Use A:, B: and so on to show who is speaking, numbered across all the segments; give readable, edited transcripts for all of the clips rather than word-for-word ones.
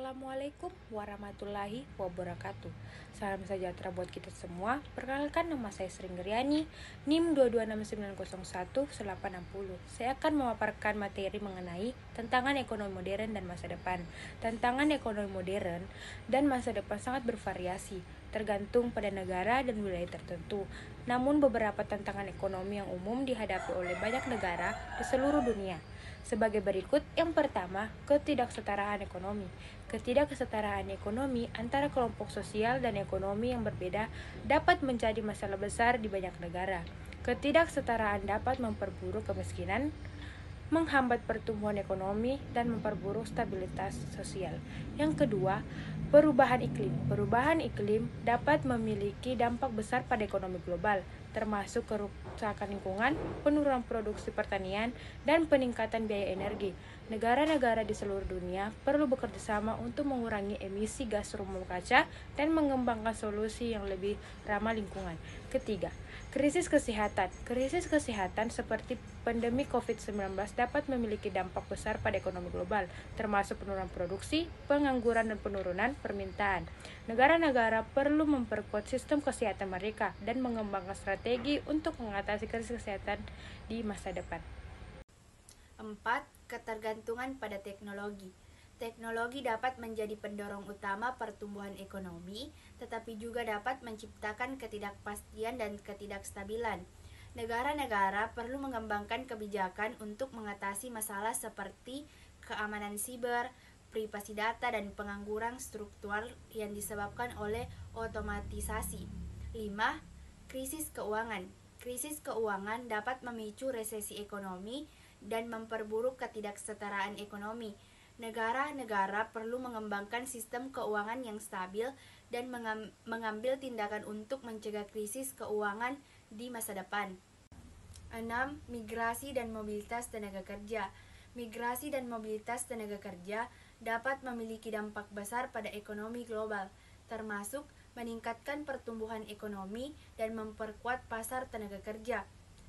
A: Assalamualaikum warahmatullahi wabarakatuh. Salam sejahtera buat kita semua. Perkenalkan, nama saya Sri Ngriani, NIM 226901860. Saya akan memaparkan materi mengenai tantangan ekonomi modern dan masa depan. Tantangan ekonomi modern dan masa depan sangat bervariasi, tergantung pada negara dan wilayah tertentu. Namun beberapa tantangan ekonomi yang umum dihadapi oleh banyak negara di seluruh dunia sebagai berikut. Yang pertama, ketidaksetaraan ekonomi. Ketidaksetaraan ekonomi antara kelompok sosial dan ekonomi yang berbeda dapat menjadi masalah besar di banyak negara. Ketidaksetaraan dapat memperburuk kemiskinan, menghambat pertumbuhan ekonomi, dan memperburuk stabilitas sosial. Yang kedua, perubahan iklim. Perubahan iklim dapat memiliki dampak besar pada ekonomi global, termasuk kerusakan lingkungan, penurunan produksi pertanian, dan peningkatan biaya energi. Negara-negara di seluruh dunia perlu bekerja sama untuk mengurangi emisi gas rumah kaca dan mengembangkan solusi yang lebih ramah lingkungan. Ketiga, krisis kesehatan. Krisis kesehatan seperti pandemi COVID-19 dapat memiliki dampak besar pada ekonomi global, termasuk penurunan produksi, pengangguran, dan penurunan permintaan. Negara-negara perlu memperkuat sistem kesehatan mereka dan mengembangkan strategi untuk mengatasi krisis kesehatan di masa depan.
B: 4. Ketergantungan pada teknologi. Teknologi dapat menjadi pendorong utama pertumbuhan ekonomi, tetapi juga dapat menciptakan ketidakpastian dan ketidakstabilan. Negara-negara perlu mengembangkan kebijakan untuk mengatasi masalah seperti keamanan siber, privasi data, dan pengangguran struktural yang disebabkan oleh otomatisasi. 5. Krisis keuangan. Krisis keuangan dapat memicu resesi ekonomi dan memperburuk ketidaksetaraan ekonomi. Negara-negara perlu mengembangkan sistem keuangan yang stabil dan mengambil tindakan untuk mencegah krisis keuangan di masa depan. 6. Migrasi dan mobilitas tenaga kerja. Migrasi dan mobilitas tenaga kerja dapat memiliki dampak besar pada ekonomi global, termasuk meningkatkan pertumbuhan ekonomi dan memperkuat pasar tenaga kerja.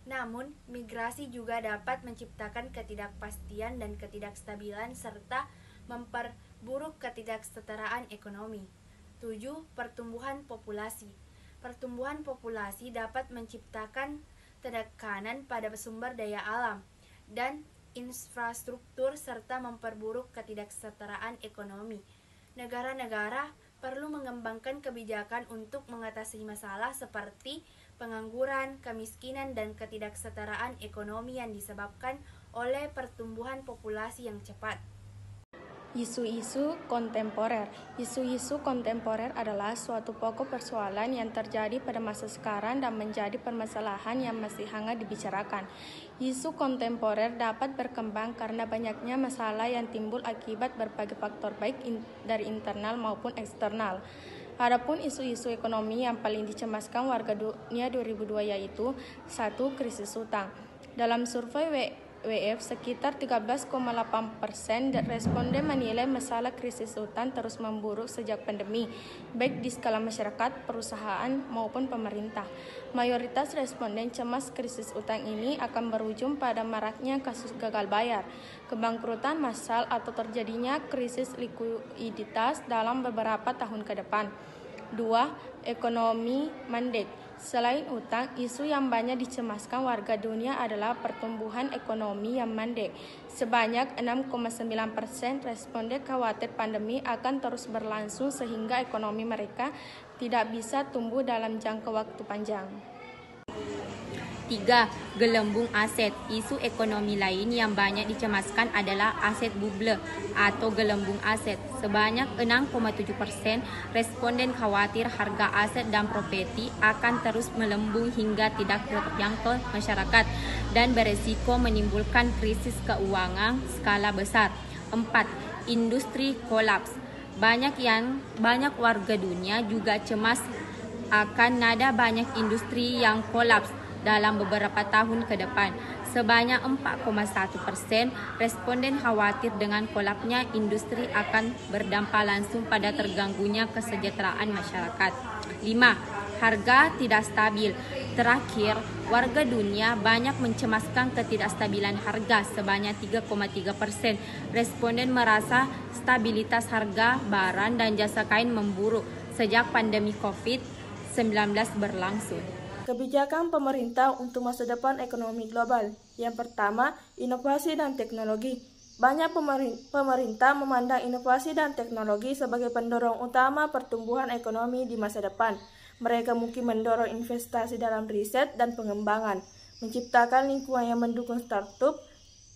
B: Namun, migrasi juga dapat menciptakan ketidakpastian dan ketidakstabilan serta memperburuk ketidaksetaraan ekonomi. 7. Pertumbuhan populasi. Pertumbuhan populasi dapat menciptakan tekanan pada sumber daya alam dan infrastruktur serta memperburuk ketidaksetaraan ekonomi. Negara-negara perlu mengembangkan kebijakan untuk mengatasi masalah seperti pengangguran, kemiskinan, dan ketidaksetaraan ekonomi yang disebabkan oleh pertumbuhan populasi yang cepat.
C: Isu-isu kontemporer. Isu-isu kontemporer adalah suatu pokok persoalan yang terjadi pada masa sekarang dan menjadi permasalahan yang masih hangat dibicarakan. Isu kontemporer dapat berkembang karena banyaknya masalah yang timbul akibat berbagai faktor baik dari internal maupun eksternal. Adapun isu-isu ekonomi yang paling dicemaskan warga dunia 2002 yaitu 1. Krisis utang. Dalam survei WF, sekitar 13,8% responden menilai masalah krisis utang terus memburuk sejak pandemi, baik di skala masyarakat, perusahaan, maupun pemerintah. Mayoritas responden cemas krisis utang ini akan berujung pada maraknya kasus gagal bayar, kebangkrutan massal, atau terjadinya krisis likuiditas dalam beberapa tahun ke depan. 2. Ekonomi mandek. Selain utang, isu yang banyak dicemaskan warga dunia adalah pertumbuhan ekonomi yang mandek. Sebanyak 6,9% responden khawatir pandemi akan terus berlangsung sehingga ekonomi mereka tidak bisa tumbuh dalam jangka waktu panjang.
D: 3. Gelembung aset. Isu ekonomi lain yang banyak dicemaskan adalah aset bubble atau gelembung aset. Sebanyak 6,7% responden khawatir harga aset dan properti akan terus melembung hingga tidak terjangkau masyarakat dan beresiko menimbulkan krisis keuangan skala besar. 4. Industri kolaps. Banyak warga dunia juga cemas akan ada banyak industri yang kolaps dalam beberapa tahun ke depan. Sebanyak 4,1% responden khawatir dengan kolapsnya industri akan berdampak langsung pada terganggunya kesejahteraan masyarakat. 5. harga tidak stabil. Terakhir, warga dunia banyak mencemaskan ketidakstabilan harga sebanyak 3,3%. Responden merasa stabilitas harga barang dan jasa kain memburuk sejak pandemi COVID-19 berlangsung.
C: Kebijakan pemerintah untuk masa depan ekonomi global. Yang pertama, inovasi dan teknologi. Banyak pemerintah memandang inovasi dan teknologi sebagai pendorong utama pertumbuhan ekonomi di masa depan. Mereka mungkin mendorong investasi dalam riset dan pengembangan, menciptakan lingkungan yang mendukung startup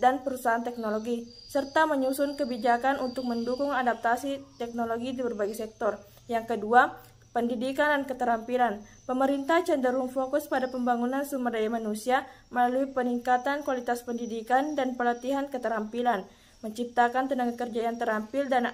C: dan perusahaan teknologi, serta menyusun kebijakan untuk mendukung adaptasi teknologi di berbagai sektor. Yang kedua, pendidikan dan keterampilan. Pemerintah cenderung fokus pada pembangunan sumber daya manusia melalui peningkatan kualitas pendidikan dan pelatihan keterampilan. Menciptakan tenaga kerja yang terampil dan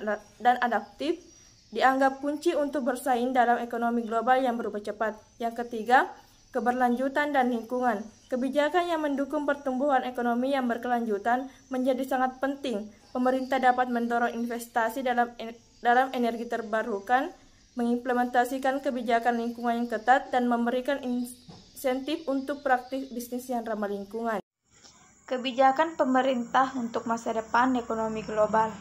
C: adaptif dianggap kunci untuk bersaing dalam ekonomi global yang berubah cepat. Yang ketiga, keberlanjutan dan lingkungan. Kebijakan yang mendukung pertumbuhan ekonomi yang berkelanjutan menjadi sangat penting. Pemerintah dapat mendorong investasi dalam energi terbarukan, mengimplementasikan kebijakan lingkungan yang ketat, dan memberikan insentif untuk praktik bisnis yang ramah lingkungan. Kebijakan pemerintah untuk masa depan ekonomi global.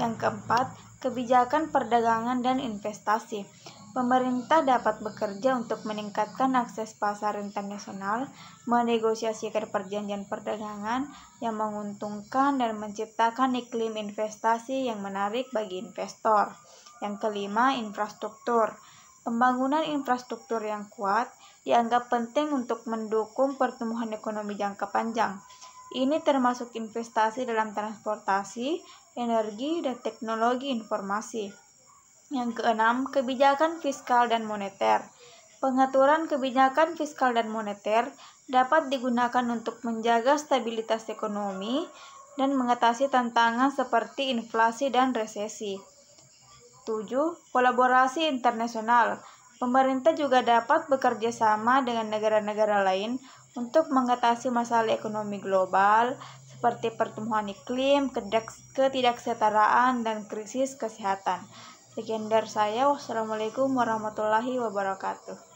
C: Yang keempat, kebijakan perdagangan dan investasi. Pemerintah dapat bekerja untuk meningkatkan akses pasar internasional, menegosiasikan perjanjian perdagangan yang menguntungkan, dan menciptakan iklim investasi yang menarik bagi investor. Yang kelima, infrastruktur. Pembangunan infrastruktur yang kuat dianggap penting untuk mendukung pertumbuhan ekonomi jangka panjang. Ini termasuk investasi dalam transportasi, energi, dan teknologi informasi. Yang keenam, kebijakan fiskal dan moneter. Pengaturan kebijakan fiskal dan moneter dapat digunakan untuk menjaga stabilitas ekonomi dan mengatasi tantangan seperti inflasi dan resesi. 7. Kolaborasi internasional. Pemerintah juga dapat bekerja sama dengan negara-negara lain untuk mengatasi masalah ekonomi global seperti pertumbuhan iklim, ketidaksetaraan, dan krisis kesehatan. Sekian dari saya. Wassalamualaikum warahmatullahi wabarakatuh.